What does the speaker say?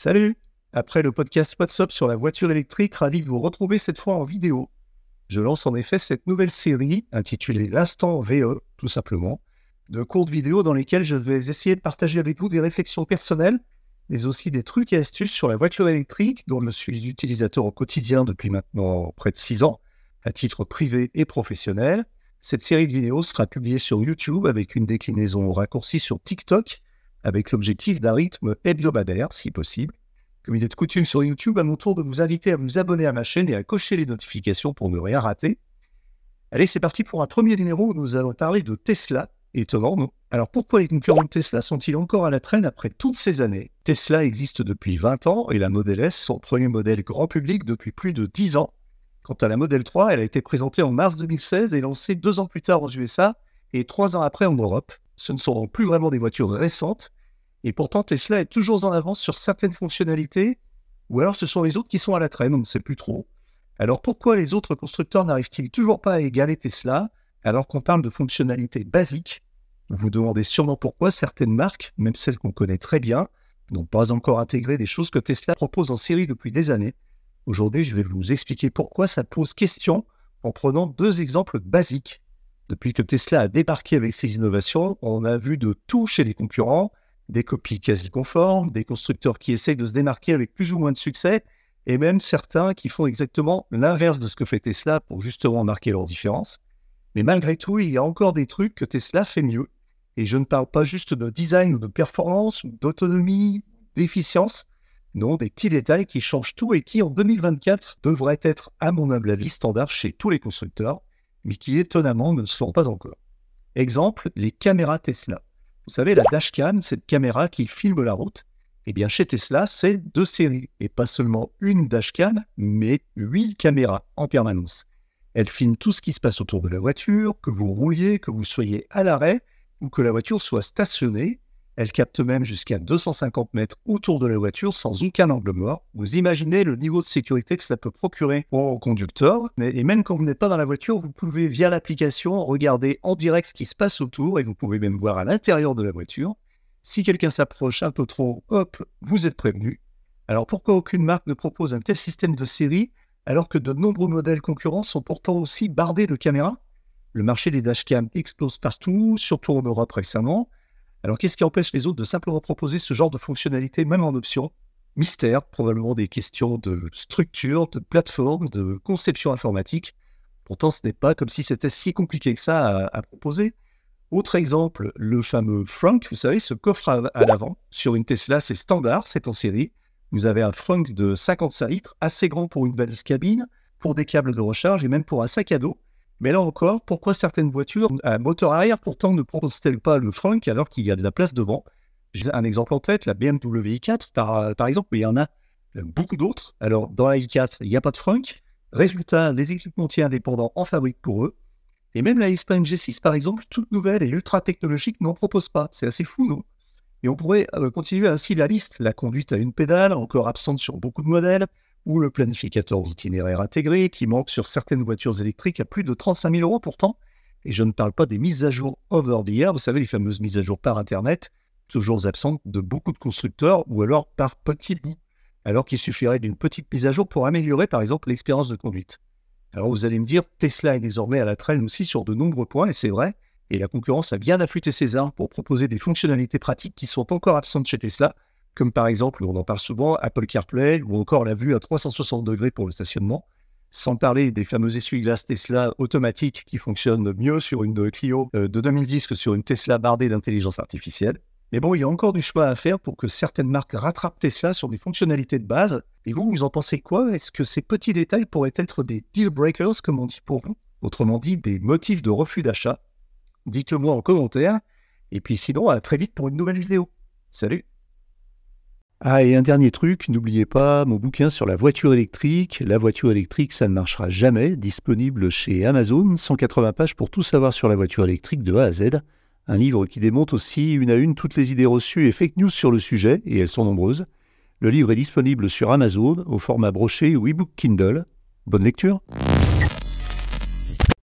Salut! Après le podcast What's Up sur la voiture électrique, ravi de vous retrouver cette fois en vidéo. Je lance en effet cette nouvelle série, intitulée L'Instant VE, tout simplement, de courtes vidéos dans lesquelles je vais essayer de partager avec vous des réflexions personnelles, mais aussi des trucs et astuces sur la voiture électrique, dont je suis utilisateur au quotidien depuis maintenant près de 6 ans, à titre privé et professionnel. Cette série de vidéos sera publiée sur YouTube avec une déclinaison raccourcie sur TikTok, avec l'objectif d'un rythme hebdomadaire, si possible. Comme il est de coutume sur YouTube, à mon tour de vous inviter à vous abonner à ma chaîne et à cocher les notifications pour ne rien rater. Allez, c'est parti pour un premier numéro où nous allons parler de Tesla. Étonnant, non? Alors pourquoi les concurrents de Tesla sont-ils encore à la traîne après toutes ces années? Tesla existe depuis 20 ans et la Model S, son premier modèle grand public depuis plus de 10 ans. Quant à la Model 3, elle a été présentée en mars 2016 et lancée 2 ans plus tard aux USA et 3 ans après en Europe. Ce ne sont donc plus vraiment des voitures récentes, et pourtant Tesla est toujours en avance sur certaines fonctionnalités, ou alors ce sont les autres qui sont à la traîne, on ne sait plus trop. Alors pourquoi les autres constructeurs n'arrivent-ils toujours pas à égaler Tesla, alors qu'on parle de fonctionnalités basiques? Vous vous demandez sûrement pourquoi certaines marques, même celles qu'on connaît très bien, n'ont pas encore intégré des choses que Tesla propose en série depuis des années. Aujourd'hui, je vais vous expliquer pourquoi ça pose question en prenant 2 exemples basiques. Depuis que Tesla a débarqué avec ses innovations, on a vu de tout chez les concurrents, des copies quasi conformes, des constructeurs qui essayent de se démarquer avec plus ou moins de succès, et même certains qui font exactement l'inverse de ce que fait Tesla pour justement marquer leur différence. Mais malgré tout, il y a encore des trucs que Tesla fait mieux. Et je ne parle pas juste de design ou de performance, ou d'autonomie, d'efficience. Non, des petits détails qui changent tout et qui, en 2024, devraient être, à mon humble avis, standard chez tous les constructeurs, mais qui étonnamment ne le sont pas encore. Exemple, les caméras Tesla. Vous savez, la dashcam, cette caméra qui filme la route, eh bien chez Tesla, c'est 2 séries, et pas seulement une dashcam, mais 8 caméras en permanence. Elles filment tout ce qui se passe autour de la voiture, que vous rouliez, que vous soyez à l'arrêt, ou que la voiture soit stationnée. Elles captent même jusqu'à 250 mètres autour de la voiture sans aucun angle mort. Vous imaginez le niveau de sécurité que cela peut procurer au conducteur. Et même quand vous n'êtes pas dans la voiture, vous pouvez, via l'application, regarder en direct ce qui se passe autour et vous pouvez même voir à l'intérieur de la voiture. Si quelqu'un s'approche un peu trop, hop, vous êtes prévenu. Alors pourquoi aucune marque ne propose un tel système de série alors que de nombreux modèles concurrents sont pourtant aussi bardés de caméras? Le marché des dashcams explose partout, surtout en Europe récemment. Alors qu'est-ce qui empêche les autres de simplement proposer ce genre de fonctionnalité, même en option? Mystère, probablement des questions de structure, de plateforme, de conception informatique. Pourtant, ce n'est pas comme si c'était si compliqué que ça à proposer. Autre exemple, le fameux frunk, vous savez, ce coffre à l'avant. Sur une Tesla, c'est standard, c'est en série. Vous avez un frunk de 55 litres, assez grand pour une valise cabine, pour des câbles de recharge et même pour un sac à dos. Mais là encore, pourquoi certaines voitures à moteur arrière pourtant ne proposent-elles pas le frunk alors qu'il y a de la place devant? J'ai un exemple en tête, la BMW i4 par exemple, mais il y en a beaucoup d'autres. Alors dans la i4, il n'y a pas de frunk. Résultat, les équipementiers indépendants en fabriquent pour eux. Et même la X-Plane G6 par exemple, toute nouvelle et ultra technologique, n'en propose pas. C'est assez fou, non? Et on pourrait continuer ainsi la liste. La conduite à une pédale, encore absente sur beaucoup de modèles, ou le planificateur d'itinéraire intégré qui manque sur certaines voitures électriques à plus de 35 000 € pourtant. Et je ne parle pas des mises à jour over the air, vous savez, les fameuses mises à jour par Internet, toujours absentes de beaucoup de constructeurs, ou alors par petits bouts, alors qu'il suffirait d'une petite mise à jour pour améliorer par exemple l'expérience de conduite. Alors vous allez me dire, Tesla est désormais à la traîne aussi sur de nombreux points, et c'est vrai, et la concurrence a bien affûté ses armes pour proposer des fonctionnalités pratiques qui sont encore absentes chez Tesla, comme par exemple, on en parle souvent, Apple CarPlay, ou encore la vue à 360 degrés pour le stationnement, sans parler des fameux essuie-glaces Tesla automatiques qui fonctionnent mieux sur une Clio de 2010 que sur une Tesla bardée d'intelligence artificielle. Mais bon, il y a encore du chemin à faire pour que certaines marques rattrapent Tesla sur des fonctionnalités de base. Et vous en pensez quoi? Est-ce que ces petits détails pourraient être des deal breakers, comme on dit pour vous? Autrement dit, des motifs de refus d'achat? Dites-le moi en commentaire. Et puis sinon, à très vite pour une nouvelle vidéo. Salut! Ah, et un dernier truc, n'oubliez pas mon bouquin sur la voiture électrique. La voiture électrique, ça ne marchera jamais, disponible chez Amazon, 180 pages pour tout savoir sur la voiture électrique de A à Z. Un livre qui démonte aussi une à une toutes les idées reçues et fake news sur le sujet, et elles sont nombreuses. Le livre est disponible sur Amazon, au format broché ou e-book Kindle. Bonne lecture!